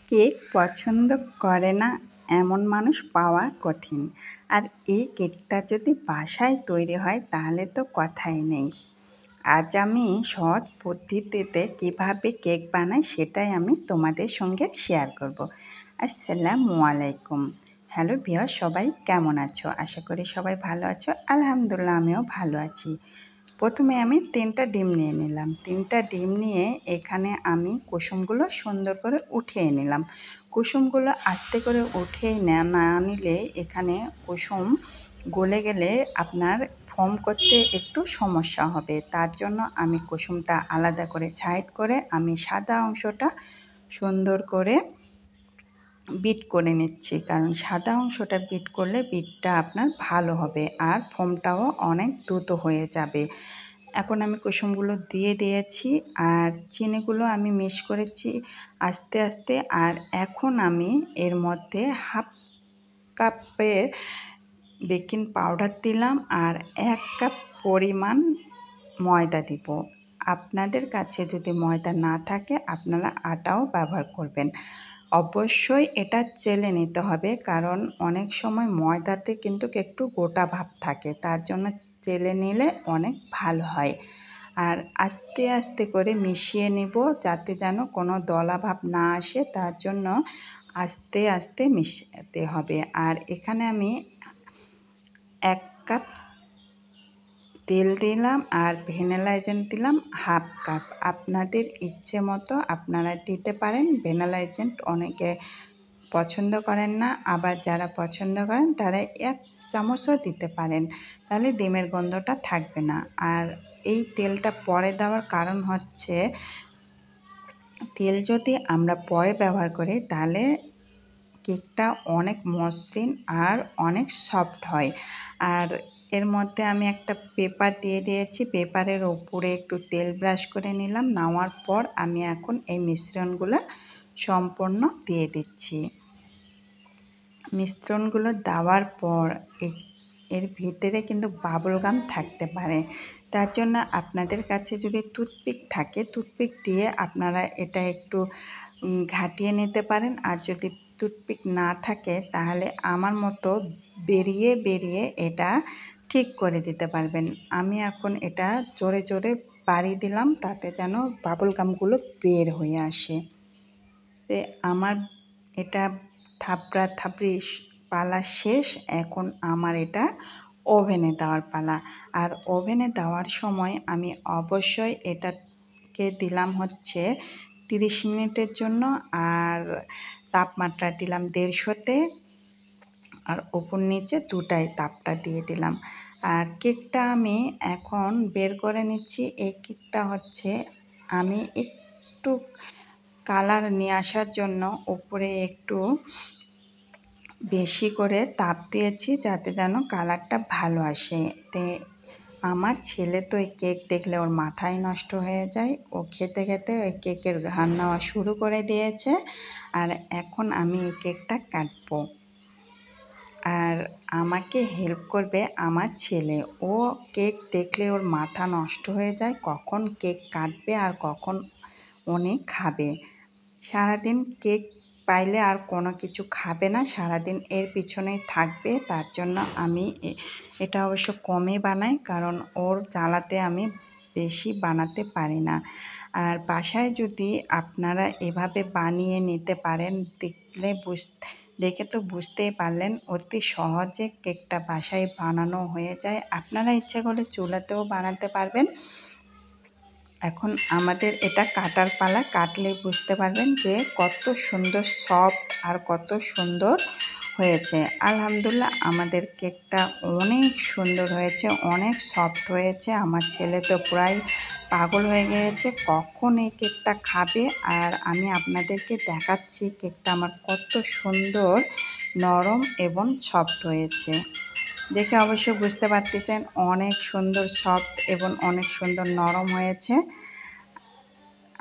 Cake পছন্দ করে না এমন মানুষ পাওয়া কঠিন। আর এই কেকটা যদি বাসায় তৈরি হয় তাহলে তো কথাই নেই। আজ আমি সহজ পদ্ধতিতে কীভাবে কেক বানাই সেটাই আমি তোমাদের সঙ্গে শেয়ার করব। আসসালামু আলাইকুম। হ্যালো ভিউয়ার্স, সবাই কেমন আছো? আশা করি সবাই ভালো আছো। আলহামদুলিল্লাহ, আমিও ভালো আছি। প্রথমে আমি 3টা ডিম নিয়ে নিলাম। 3টা ডিম নিয়ে এখানে আমি কুসুমগুলো সুন্দর করে উঠিয়ে নিলাম। কুসুমগুলো আস্তে করে উঠিয়ে না নিলে এখানে কুসুম গলে গেলে আপনার ফোম করতে একটু সমস্যা হবে। তার জন্য আমি কুসুমটা আলাদা করে সাইড করে আমি সাদা অংশটা সুন্দর করে বিট করে নিচ্ছি, কারণ সাদা অংশটা বিট করলে বিটটা আপনার ভালো হবে আর ফোমটাও অনেক দ্রুত হয়ে যাবে। এখন আমি কুসুমগুলো দিয়ে দিয়েছি আর চিনিগুলো আমি মিক্স করেছি আস্তে আস্তে। আর এখন আমি এর মধ্যে হাফ কাপের বেকিং পাউডার দিলাম আর 1 কাপ পরিমাণ ময়দা দিব। আপনাদের কাছে যদি ময়দা না থাকে আপনারা আটাও ব্যবহার করবেন। অবশ্যই এটা চেলে নিতে হবে, কারণ অনেক সময় ময়দাতে কিন্তু একটু গোটা ভাব থাকে, তার জন্য চেলে নিলে অনেক ভালো হয়। আর আস্তে আস্তে করে মিশিয়ে নেব যাতে যেন কোনো দলা ভাব না আসে, তার জন্য আস্তে আস্তে মিশাতে হবে। আর এখানে আমি 1 কাপ তেল দিলাম আর ভ্যানিলা এসেন্স দিলাম হাফ কাপ। আপনাদের ইচ্ছে মতো আপনারা দিতে পারেন। ভ্যানিলা এসেন্স অনেকে পছন্দ করেন না, আবার যারা পছন্দ করেন তারা 1 চামচও দিতে পারেন, তাহলে ডিমের গন্ধটা থাকবে না। আর এই তেলটা পরে দেওয়ার কারণ হচ্ছে, তেল যদি আমরা পরে ব্যবহার করি তাহলে কেকটা অনেক মসৃণ আর অনেক সফট হয়। আর এর মধ্যে আমি একটা পেপার দিয়ে দিয়েছি, পেপারের ওপরে একটু তেল ব্রাশ করে নিলাম। নেওয়ার পর আমি এখন এই মিশ্রণগুলো সম্পূর্ণ দিয়ে দিচ্ছি। মিশ্রণগুলো দেওয়ার পর এর ভিতরে কিন্তু বাবল গাম থাকতে পারে, তার জন্য আপনাদের কাছে যদি টুথপিক থাকে টুথপিক দিয়ে আপনারা এটা একটু ঘাটিয়ে নিতে পারেন। আর যদি টুথপিক না থাকে তাহলে আমার মতো বেরিয়ে বেরিয়ে এটা ঠিক করে দিতে পারবেন। আমি এখন এটা জোরে জোরে বাড়ি দিলাম তাতে যেন বাবল গামগুলো বের হয়ে আসে। আমার এটা থাপড়া থাপড়ি পালা শেষ। এখন আমার এটা ওভেনে দেওয়ার পালা। আর ওভেনে দেওয়ার সময় আমি অবশ্যই এটাকে দিলাম হচ্ছে 30 মিনিটের জন্য। আর তাপমাত্রা দিলাম 150-তে, আর ওপর নিচে দুটাই তাপটা দিয়ে দিলাম। আর কেকটা আমি এখন বের করে নিচ্ছি। এই কেকটা হচ্ছে আমি একটু কালার নিয়ে আসার জন্য উপরে একটু বেশি করে তাপ দিয়েছি যাতে যেন কালারটা ভালো আসে। আমার ছেলে তো এই কেক দেখলে ওর মাথায় নষ্ট হয়ে যায়, ও খেতে খেতে ওই কেকের ঘ্রাণ নেওয়া শুরু করে দিয়েছে। আর এখন আমি এই কেকটা কাটবো আর আমাকে হেল্প করবে আমার ছেলে। ও কেক দেখলে ওর মাথা নষ্ট হয়ে যায়, কখন কেক কাটবে আর কখন উনি খাবে। সারাদিন কেক পাইলে আর কোনো কিছু খাবে না, সারাদিন এর পিছনেই থাকবে। তার জন্য আমি এটা অবশ্য কমই বানাই, কারণ ওর জ্বালাতে আমি বেশি বানাতে পারি না। আর বাসায় যদি আপনারা এভাবে বানিয়ে নিতে পারেন, দেখে তো বুঝতেই পারলেন অতি সহজে কেকটা বাসায় বানানো হয়ে যায়। আপনারা ইচ্ছে করলে চুলাতেও বানাতে পারবেন। এখন আমাদের এটা কাটার পালা, কাটলে বুঝতে পারবেন যে কত সুন্দর সফট আর কত সুন্দর হয়েছে। আলহামদুলিল্লাহ, আমাদের কেকটা অনেক সুন্দর হয়েছে, অনেক সফট হয়েছে। আমার ছেলে তো প্রায় পাগল হয়ে গিয়েছে কখন এই কেকটা খাবে। আর আমি আপনাদেরকে দেখাচ্ছি কেকটা আমার কত সুন্দর নরম এবং সফট হয়েছে। দেখে অবশ্যই বুঝতে পারতেছেন অনেক সুন্দর সফট এবং অনেক সুন্দর নরম হয়েছে।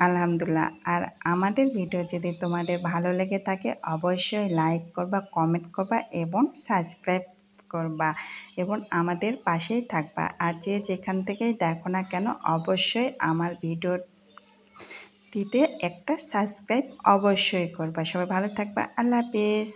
আলহামদুলিল্লাহ। আর আমাদের ভিডিও যদি তোমাদের ভালো লেগে থাকে অবশ্যই লাইক করবা, কমেন্ট করবা এবং সাবস্ক্রাইব করবা এবং আমাদের পাশেই থাকবা। আর যে যেখান থেকেই দেখো না কেন অবশ্যই আমার ভিডিওটি টিতে একটা সাবস্ক্রাইব অবশ্যই করবা। সবাই ভালো থাকবা। আল্লাহ হাফেজ।